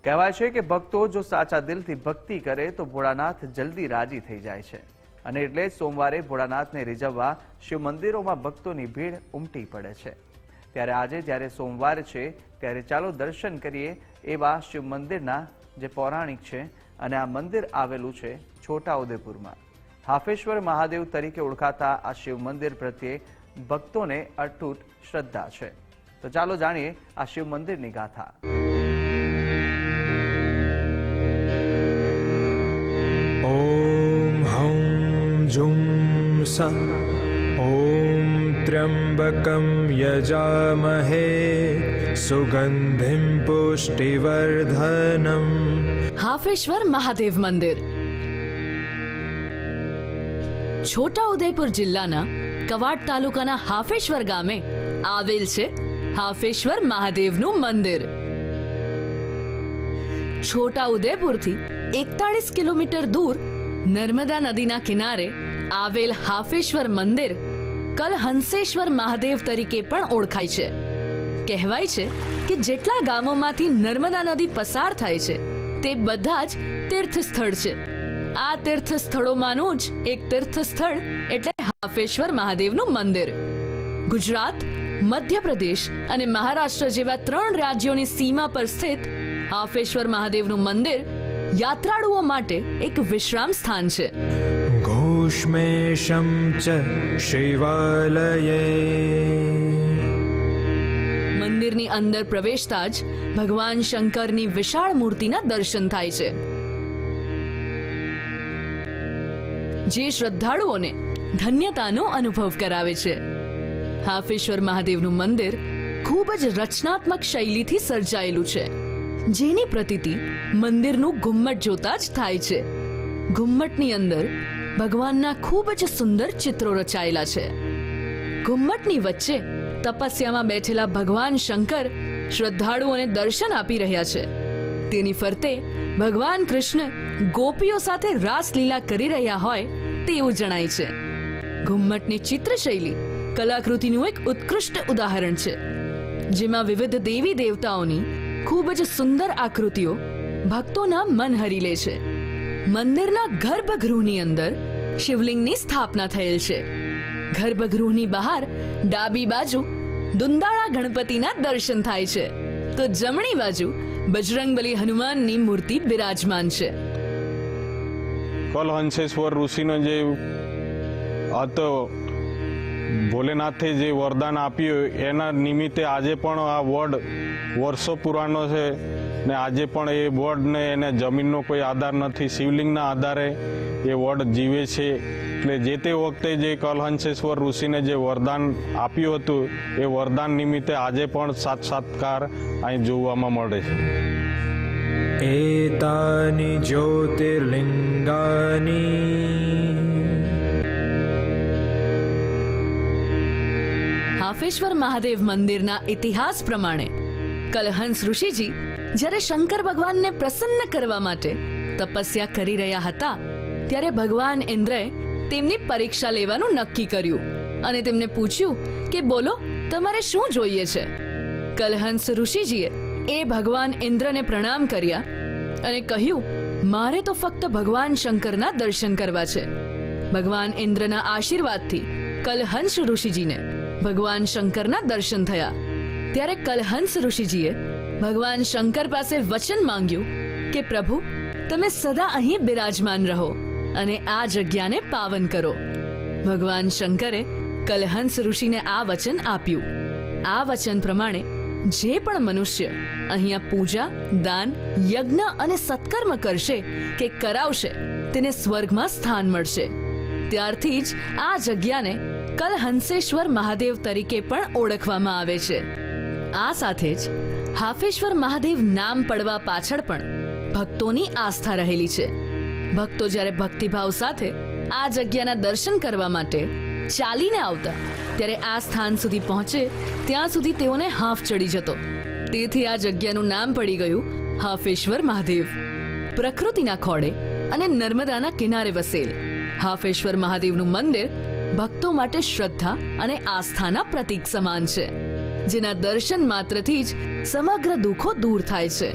કહેવાય છે કે ભક્તો જો સાચા દિલથી ભક્તિ કરે તો ભોળાનાથ જલ્દી રાજી થઈ જાય છે અને એટલે જ સોમવારે ભોળાનાથને રીઝવવા શિવ મંદિરોમાં ભક્તોની ભીડ ઉમટી પડે છે। ત્યારે આજે જ્યારે સોમવાર છે ત્યારે ચાલો દર્શન કરીએ એવા શિવ મંદિરના જે પૌરાણિક છે અને આ મંદિર આવેલું છે છોટાઉદેપુરમાં। હાફેશ્વર મહાદેવ તરીકે ઓળખાતા આ શિવ મંદિર પ્રત્યે ભક્તોને અતૂટ શ્રદ્ધા છે। તો ચાલો જાણીએ આ શિવ મંદિરની ગાથા। ओम हं जुं स ओम त्र्यंबकं यजामहे सुगंधिं पुष्टिवर्धनम्। हाफेश्वर महादेव मंदिर છોટાઉદેપુર જિલ્લાના કવાડ તાલુકાના હાફેશ્વર ગામે આવેલ છે હાફેશ્વર મહાદેવનું મંદિર। છોટાઉદેપુરથી 41 કિલોમીટર દૂર નર્મદા નદીના કિનારે આવેલ હાફેશ્વર મંદિર કલહંસેશ્વર મહાદેવ તરીકે પણ ઓળખાય છે। કહેવાય છે કે જેટલા ગામોમાંથી નર્મદા નદી પસાર થાય છે તે બધા જ તીર્થ સ્થળ છે। આ તીર્થ સ્થળોમાંનું જ એક તીર્થ સ્થળ એટલે હાફેશ્વર મહાદેવનું મંદિર। ગુજરાત, મધ્યપ્રદેશ અને મહારાષ્ટ્ર જેવા 3 રાજ્યોની સીમા પર સ્થિત હાફેશ્વર મહાદેવનું મંદિર યાત્રાળુઓ માટે એક વિશ્રામ સ્થાન છે। घोषमेशं च शिवालये। મંદિરની અંદર પ્રવેશતા જ ભગવાન શંકરની વિશાળ મૂર્તિના દર્શન થાય છે, જે શ્રદ્ધાળુઓને ધન્યતાનો અનુભવ કરાવે છે। હાફેશ્વર મહાદેવનું મંદિર ખૂબ જ રચનાત્મક શૈલીથી સર્જાયેલું છે, જેની પ્રતીતિ મંદિરનું ઘુમ્મટ જોતા જ થાય છે। ઘુમ્મટની અંદર ભગવાનના ખૂબ જ સુંદર ચિત્રો રચાયેલા છે। ઘુમ્મટની વચ્ચે તપસ્યામાં બેઠેલા ભગવાન શંકર શ્રદ્ધાળુઓને દર્શન આપી રહ્યા છે। તેની ફરતે ભગવાન કૃષ્ણ ગોપીઓ સાથે રાસલીલા કરી રહ્યા હોય તેવું જણાય છે। ઘુમ્મટની ચિત્રશૈલી કલાકૃતિનું એક ઉત્કૃષ્ટ ઉદાહરણ છે, જેમાં વિવિધ દેવી દેવતાઓની ખૂબ જ સુંદર આકૃતિઓ ભક્તોના મન હરી લે છે। મંદિરના ગર્ભગૃહની અંદર શિવલિંગની સ્થાપના થયેલ છે। ગર્ભગૃહની બહાર ડાબી બાજુ દુંદાળા ગણપતિના દર્શન થાય છે, તો જમણી બાજુ બજરંગબલી હનુમાનની મૂર્તિ બિરાજમાન છે। કલહંસેશ્વર ઋષિનો જે હતો, ભોલેનાથે જે વરદાન આપ્યું એના નિમિત્તે આજે પણ આ વડ વર્ષો પુરાણો છે ને આજે પણ એ વડને એને જમીનનો કોઈ આધાર નથી, શિવલિંગના આધારે એ વડ જીવે છે। એટલે જે તે વખતે જે કલહંસેશ્વર ઋષિને જે વરદાન આપ્યું હતું એ વરદાન નિમિત્તે આજે પણ સાક્ષાત્કાર અહીં જોવામાં મળે છે। एतानि ज्योतिर्लिंगानि। હાફેશ્વર મહાદેવ મંદિરના ઇતિહાસ પ્રમાણે કલહંસ ઋષિજી જ્યારે શંકર ભગવાનને પ્રસન્ન કરવા માટે તપસ્યા કરી રહ્યા હતા ત્યારે ભગવાન ઇન્દ્રએ તેમની પરીક્ષા લેવાનું નક્કી કર્યું અને તેમને પૂછ્યું કે બોલો, તમારે શું જોઈએ છે? કલહંસ ઋષિજીએ એ ભગવાન ઇન્દ્રને પ્રણામ કર્યા અને કહ્યું, મારે તો ફક્ત ભગવાન શંકરના દર્શન કરવા છે। ભગવાન ઇન્દ્રના આશીર્વાદથી કલહંસ ઋષિજીને ભગવાન શંકરના દર્શન થયા। ત્યારે કલહંસ ઋષિજીએ ભગવાન શંકર પાસે વચન માંગ્યું કે પ્રભુ, તમે સદા અહીં બિરાજમાન રહો અને આ જગ્યાને પાવન કરો। ભગવાન શંકરે કલહંસ ઋષિને આ વચન આપ્યું। આ વચન પ્રમાણે જે પણ મનુષ્ય અહીંયા પૂજા, દાન, યજ્ઞ અને સત્કર્મ કરશે કે કરાવશે તેને સ્વર્ગમાં સ્થાન મળશે। ત્યારથી જ આ જગ્યાને કલહંસેશ્વર મહાદેવ તરીકે પણ ઓળખવામાં આવે છે। આ સાથે જ હાફેશ્વર મહાદેવ નામ પડવા પાછળ પણ ભક્તોની આસ્થા રહેલી છે। ભક્તો જ્યારે ભક્તિભાવ સાથે આ જગ્યાના દર્શન કરવા માટે ચાલીને આવતા ત્યારે આ સ્થાન સુધી પહોંચે ત્યાં સુધી તેઓને હાંફ ચડી જતો, તેથી આ જગ્યાનું નામ પડી ગયું હાફેશ્વર મહાદેવ। પ્રકૃતિના ખોળે અને નર્મદાના કિનારે વસેલ હાફેશ્વર મહાદેવનું મંદિર ભક્તો માટે શ્રદ્ધા અને આસ્થાના પ્રતીક સમાન છે, જેના દર્શન માત્રથી જ સમગ્ર દુઃખો દૂર થાય છે।